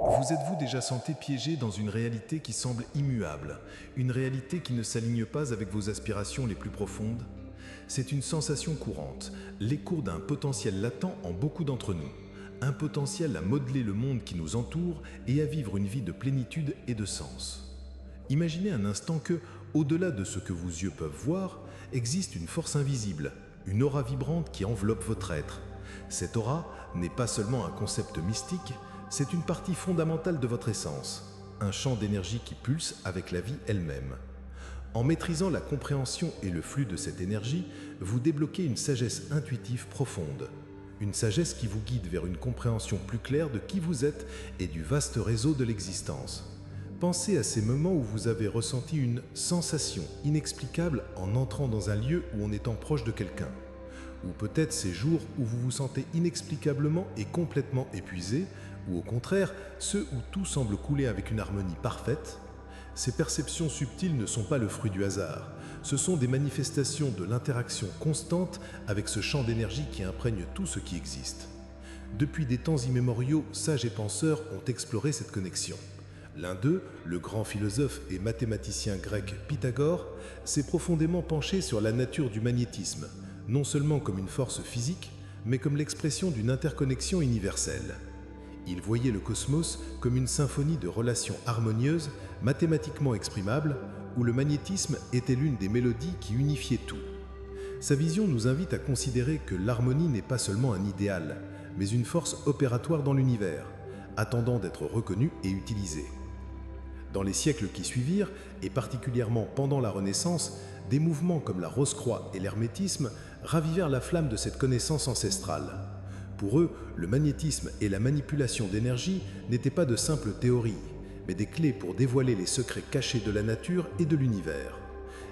Vous êtes-vous déjà senti piégé dans une réalité qui semble immuable, une réalité qui ne s'aligne pas avec vos aspirations les plus profondes? C'est une sensation courante, l'écho d'un potentiel latent en beaucoup d'entre nous, un potentiel à modeler le monde qui nous entoure et à vivre une vie de plénitude et de sens. Imaginez un instant que, au-delà de ce que vos yeux peuvent voir, existe une force invisible, une aura vibrante qui enveloppe votre être. Cette aura n'est pas seulement un concept mystique, c'est une partie fondamentale de votre essence, un champ d'énergie qui pulse avec la vie elle-même. En maîtrisant la compréhension et le flux de cette énergie, vous débloquez une sagesse intuitive profonde. Une sagesse qui vous guide vers une compréhension plus claire de qui vous êtes et du vaste réseau de l'existence. Pensez à ces moments où vous avez ressenti une sensation inexplicable en entrant dans un lieu ou en étant proche de quelqu'un. Ou peut-être ces jours où vous vous sentez inexplicablement et complètement épuisé, ou au contraire, ceux où tout semble couler avec une harmonie parfaite. Ces perceptions subtiles ne sont pas le fruit du hasard, ce sont des manifestations de l'interaction constante avec ce champ d'énergie qui imprègne tout ce qui existe. Depuis des temps immémoriaux, sages et penseurs ont exploré cette connexion. L'un d'eux, le grand philosophe et mathématicien grec Pythagore, s'est profondément penché sur la nature du magnétisme, non seulement comme une force physique, mais comme l'expression d'une interconnexion universelle. Il voyait le cosmos comme une symphonie de relations harmonieuses, mathématiquement exprimables, où le magnétisme était l'une des mélodies qui unifiait tout. Sa vision nous invite à considérer que l'harmonie n'est pas seulement un idéal, mais une force opératoire dans l'univers, attendant d'être reconnue et utilisée. Dans les siècles qui suivirent, et particulièrement pendant la Renaissance, des mouvements comme la Rose-Croix et l'hermétisme ravivèrent la flamme de cette connaissance ancestrale. Pour eux, le magnétisme et la manipulation d'énergie n'étaient pas de simples théories, mais des clés pour dévoiler les secrets cachés de la nature et de l'univers.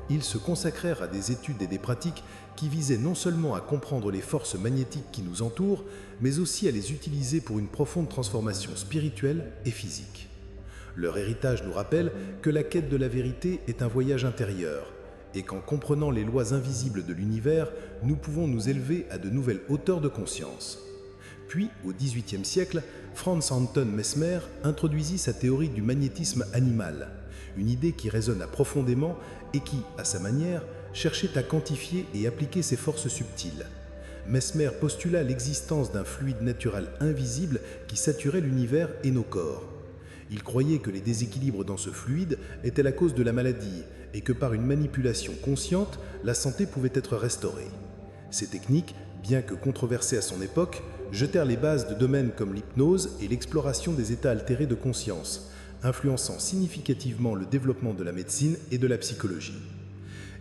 Ils se consacrèrent à des études et des pratiques qui visaient non seulement à comprendre les forces magnétiques qui nous entourent, mais aussi à les utiliser pour une profonde transformation spirituelle et physique. Leur héritage nous rappelle que la quête de la vérité est un voyage intérieur, et qu'en comprenant les lois invisibles de l'univers, nous pouvons nous élever à de nouvelles hauteurs de conscience. Puis, au XVIIIe siècle, Franz Anton Mesmer introduisit sa théorie du magnétisme animal, une idée qui résonna profondément et qui, à sa manière, cherchait à quantifier et appliquer ses forces subtiles. Mesmer postula l'existence d'un fluide naturel invisible qui saturait l'univers et nos corps. Il croyait que les déséquilibres dans ce fluide étaient la cause de la maladie et que par une manipulation consciente, la santé pouvait être restaurée. Ces techniques, bien que controversées à son époque, jetèrent les bases de domaines comme l'hypnose et l'exploration des états altérés de conscience, influençant significativement le développement de la médecine et de la psychologie.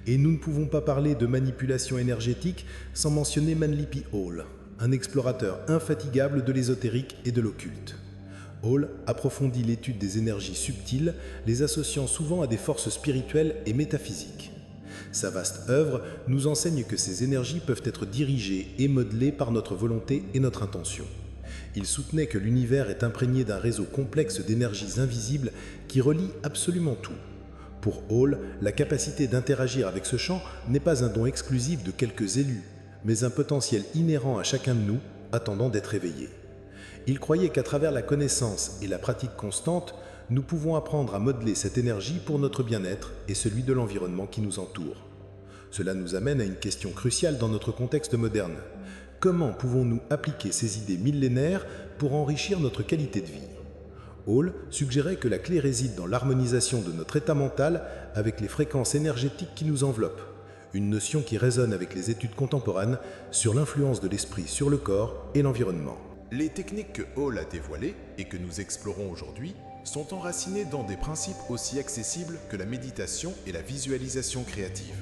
Et nous ne pouvons pas parler de manipulation énergétique sans mentionner Manly Hall, un explorateur infatigable de l'ésotérique et de l'occulte. Hall approfondit l'étude des énergies subtiles, les associant souvent à des forces spirituelles et métaphysiques. Sa vaste œuvre nous enseigne que ces énergies peuvent être dirigées et modelées par notre volonté et notre intention. Il soutenait que l'univers est imprégné d'un réseau complexe d'énergies invisibles qui relie absolument tout. Pour Hall, la capacité d'interagir avec ce champ n'est pas un don exclusif de quelques élus, mais un potentiel inhérent à chacun de nous, attendant d'être éveillé. Il croyait qu'à travers la connaissance et la pratique constante, nous pouvons apprendre à modeler cette énergie pour notre bien-être et celui de l'environnement qui nous entoure. Cela nous amène à une question cruciale dans notre contexte moderne. Comment pouvons-nous appliquer ces idées millénaires pour enrichir notre qualité de vie? Hall suggérait que la clé réside dans l'harmonisation de notre état mental avec les fréquences énergétiques qui nous enveloppent, une notion qui résonne avec les études contemporaines sur l'influence de l'esprit sur le corps et l'environnement. Les techniques que Hall a dévoilées et que nous explorons aujourd'hui sont enracinées dans des principes aussi accessibles que la méditation et la visualisation créative.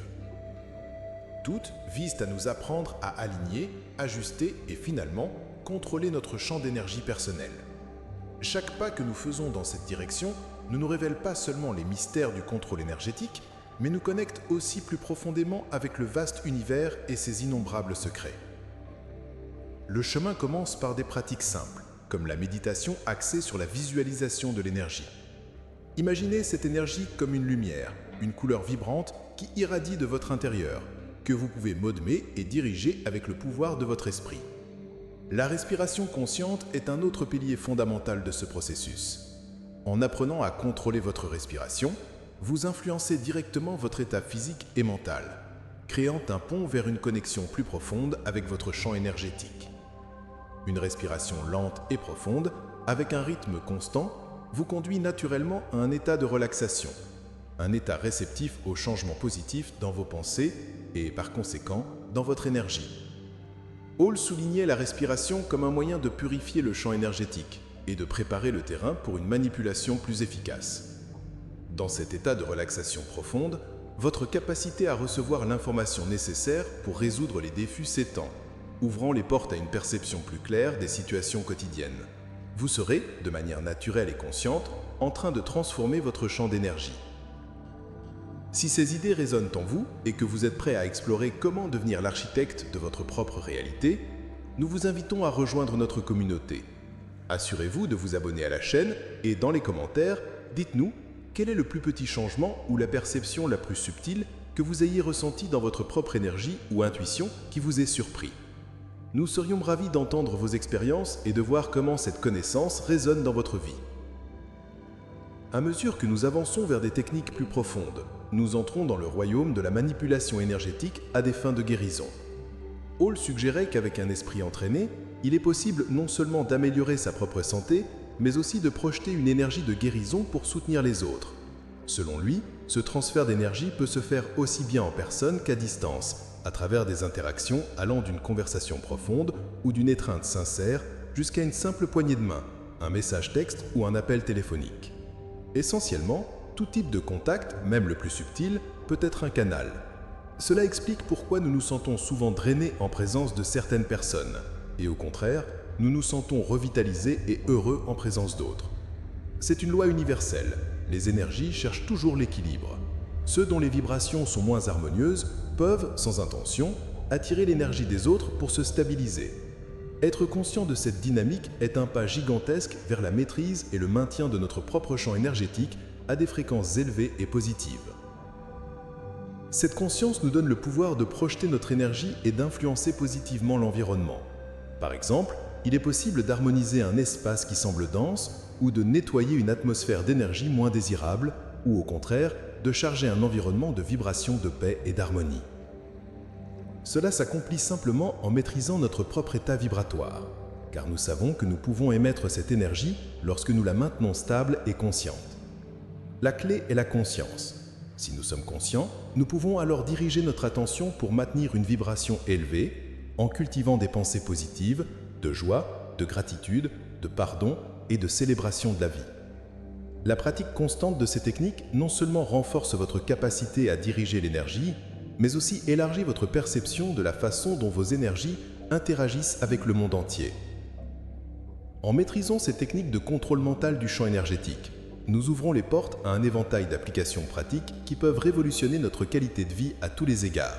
Toutes visent à nous apprendre à aligner, ajuster et finalement contrôler notre champ d'énergie personnel. Chaque pas que nous faisons dans cette direction ne nous révèle pas seulement les mystères du contrôle énergétique, mais nous connecte aussi plus profondément avec le vaste univers et ses innombrables secrets. Le chemin commence par des pratiques simples, comme la méditation axée sur la visualisation de l'énergie. Imaginez cette énergie comme une lumière, une couleur vibrante qui irradie de votre intérieur, que vous pouvez modeler et diriger avec le pouvoir de votre esprit. La respiration consciente est un autre pilier fondamental de ce processus. En apprenant à contrôler votre respiration, vous influencez directement votre état physique et mental, créant un pont vers une connexion plus profonde avec votre champ énergétique. Une respiration lente et profonde, avec un rythme constant, vous conduit naturellement à un état de relaxation, un état réceptif aux changements positifs dans vos pensées et, par conséquent, dans votre énergie. Hall soulignait la respiration comme un moyen de purifier le champ énergétique et de préparer le terrain pour une manipulation plus efficace. Dans cet état de relaxation profonde, votre capacité à recevoir l'information nécessaire pour résoudre les défis s'étend, ouvrant les portes à une perception plus claire des situations quotidiennes. Vous serez, de manière naturelle et consciente, en train de transformer votre champ d'énergie. Si ces idées résonnent en vous et que vous êtes prêt à explorer comment devenir l'architecte de votre propre réalité, nous vous invitons à rejoindre notre communauté. Assurez-vous de vous abonner à la chaîne et dans les commentaires, dites-nous quel est le plus petit changement ou la perception la plus subtile que vous ayez ressenti dans votre propre énergie ou intuition qui vous ait surpris. Nous serions ravis d'entendre vos expériences et de voir comment cette connaissance résonne dans votre vie. À mesure que nous avançons vers des techniques plus profondes, nous entrons dans le royaume de la manipulation énergétique à des fins de guérison. Hall suggérait qu'avec un esprit entraîné, il est possible non seulement d'améliorer sa propre santé, mais aussi de projeter une énergie de guérison pour soutenir les autres. Selon lui, ce transfert d'énergie peut se faire aussi bien en personne qu'à distance, à travers des interactions allant d'une conversation profonde ou d'une étreinte sincère jusqu'à une simple poignée de main, un message texte ou un appel téléphonique. Essentiellement, tout type de contact, même le plus subtil, peut être un canal. Cela explique pourquoi nous nous sentons souvent drainés en présence de certaines personnes, et au contraire, nous nous sentons revitalisés et heureux en présence d'autres. C'est une loi universelle, les énergies cherchent toujours l'équilibre. Ceux dont les vibrations sont moins harmonieuses peuvent, sans intention, attirer l'énergie des autres pour se stabiliser. Être conscient de cette dynamique est un pas gigantesque vers la maîtrise et le maintien de notre propre champ énergétique à des fréquences élevées et positives. Cette conscience nous donne le pouvoir de projeter notre énergie et d'influencer positivement l'environnement. Par exemple, il est possible d'harmoniser un espace qui semble dense ou de nettoyer une atmosphère d'énergie moins désirable ou au contraire, de charger un environnement de vibrations de paix et d'harmonie. Cela s'accomplit simplement en maîtrisant notre propre état vibratoire, car nous savons que nous pouvons émettre cette énergie lorsque nous la maintenons stable et consciente. La clé est la conscience. Si nous sommes conscients, nous pouvons alors diriger notre attention pour maintenir une vibration élevée en cultivant des pensées positives, de joie, de gratitude, de pardon et de célébration de la vie. La pratique constante de ces techniques non seulement renforce votre capacité à diriger l'énergie, mais aussi élargit votre perception de la façon dont vos énergies interagissent avec le monde entier. En maîtrisant ces techniques de contrôle mental du champ énergétique, nous ouvrons les portes à un éventail d'applications pratiques qui peuvent révolutionner notre qualité de vie à tous les égards.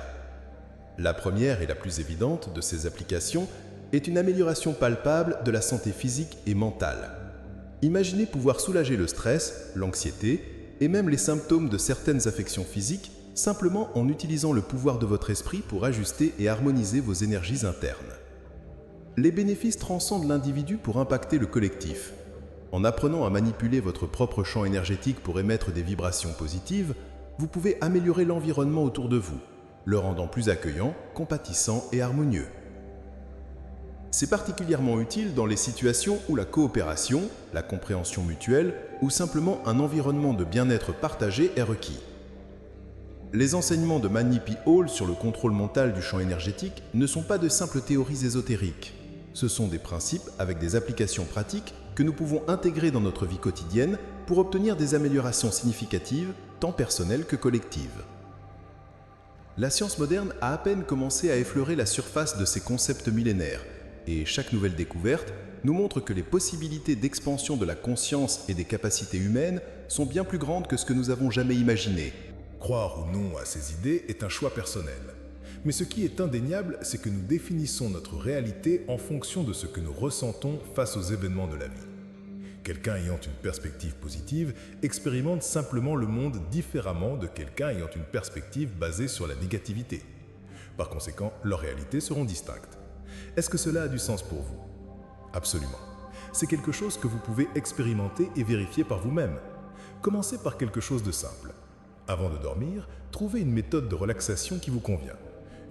La première et la plus évidente de ces applications est une amélioration palpable de la santé physique et mentale. Imaginez pouvoir soulager le stress, l'anxiété et même les symptômes de certaines affections physiques simplement en utilisant le pouvoir de votre esprit pour ajuster et harmoniser vos énergies internes. Les bénéfices transcendent l'individu pour impacter le collectif. En apprenant à manipuler votre propre champ énergétique pour émettre des vibrations positives, vous pouvez améliorer l'environnement autour de vous, le rendant plus accueillant, compatissant et harmonieux. C'est particulièrement utile dans les situations où la coopération, la compréhension mutuelle ou simplement un environnement de bien-être partagé est requis. Les enseignements de Manipi Hall sur le contrôle mental du champ énergétique ne sont pas de simples théories ésotériques. Ce sont des principes avec des applications pratiques que nous pouvons intégrer dans notre vie quotidienne pour obtenir des améliorations significatives, tant personnelles que collectives. La science moderne a à peine commencé à effleurer la surface de ces concepts millénaires, et chaque nouvelle découverte nous montre que les possibilités d'expansion de la conscience et des capacités humaines sont bien plus grandes que ce que nous avons jamais imaginé. Croire ou non à ces idées est un choix personnel. Mais ce qui est indéniable, c'est que nous définissons notre réalité en fonction de ce que nous ressentons face aux événements de la vie. Quelqu'un ayant une perspective positive expérimente simplement le monde différemment de quelqu'un ayant une perspective basée sur la négativité. Par conséquent, leurs réalités seront distinctes. Est-ce que cela a du sens pour vous ? Absolument. C'est quelque chose que vous pouvez expérimenter et vérifier par vous-même. Commencez par quelque chose de simple. Avant de dormir, trouvez une méthode de relaxation qui vous convient.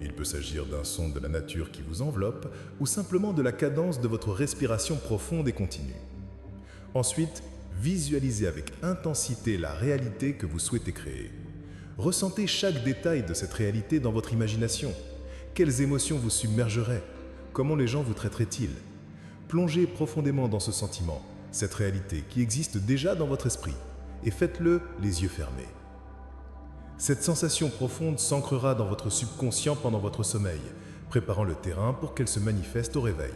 Il peut s'agir d'un son de la nature qui vous enveloppe ou simplement de la cadence de votre respiration profonde et continue. Ensuite, visualisez avec intensité la réalité que vous souhaitez créer. Ressentez chaque détail de cette réalité dans votre imagination. Quelles émotions vous submergeraient? Comment les gens vous traiteraient-ils? Plongez profondément dans ce sentiment, cette réalité qui existe déjà dans votre esprit, et faites-le les yeux fermés. Cette sensation profonde s'ancrera dans votre subconscient pendant votre sommeil, préparant le terrain pour qu'elle se manifeste au réveil.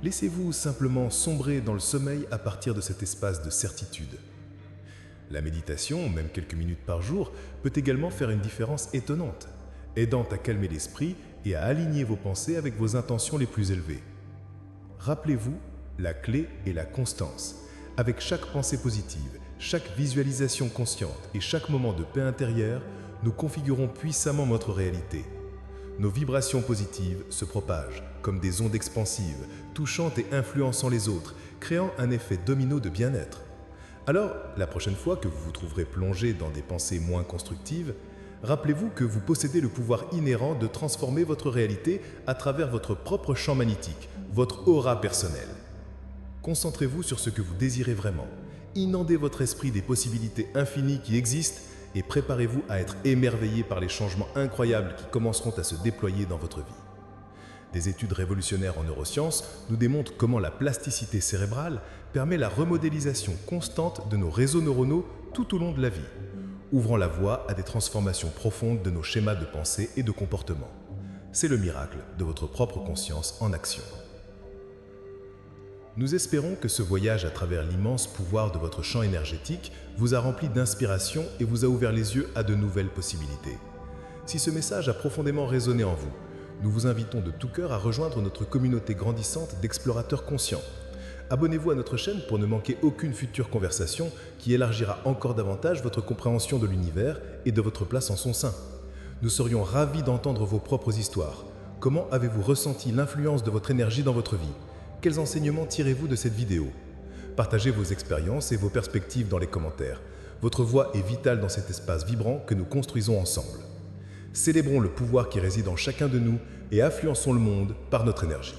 Laissez-vous simplement sombrer dans le sommeil à partir de cet espace de certitude. La méditation, même quelques minutes par jour, peut également faire une différence étonnante, aidant à calmer l'esprit et à aligner vos pensées avec vos intentions les plus élevées. Rappelez-vous, la clé est la constance. Avec chaque pensée positive, chaque visualisation consciente et chaque moment de paix intérieure, nous configurons puissamment notre réalité. Nos vibrations positives se propagent comme des ondes expansives, touchant et influençant les autres, créant un effet domino de bien-être. Alors, la prochaine fois que vous vous trouverez plongé dans des pensées moins constructives, rappelez-vous que vous possédez le pouvoir inhérent de transformer votre réalité à travers votre propre champ magnétique, votre aura personnelle. Concentrez-vous sur ce que vous désirez vraiment. Inondez votre esprit des possibilités infinies qui existent et préparez-vous à être émerveillé par les changements incroyables qui commenceront à se déployer dans votre vie. Des études révolutionnaires en neurosciences nous démontrent comment la plasticité cérébrale permet la remodélisation constante de nos réseaux neuronaux tout au long de la vie, ouvrant la voie à des transformations profondes de nos schémas de pensée et de comportement. C'est le miracle de votre propre conscience en action. Nous espérons que ce voyage à travers l'immense pouvoir de votre champ énergétique vous a rempli d'inspiration et vous a ouvert les yeux à de nouvelles possibilités. Si ce message a profondément résonné en vous, nous vous invitons de tout cœur à rejoindre notre communauté grandissante d'explorateurs conscients. Abonnez-vous à notre chaîne pour ne manquer aucune future conversation qui élargira encore davantage votre compréhension de l'univers et de votre place en son sein. Nous serions ravis d'entendre vos propres histoires. Comment avez-vous ressenti l'influence de votre énergie dans votre vie? Quels enseignements tirez-vous de cette vidéo? Partagez vos expériences et vos perspectives dans les commentaires. Votre voix est vitale dans cet espace vibrant que nous construisons ensemble. Célébrons le pouvoir qui réside en chacun de nous et influençons le monde par notre énergie.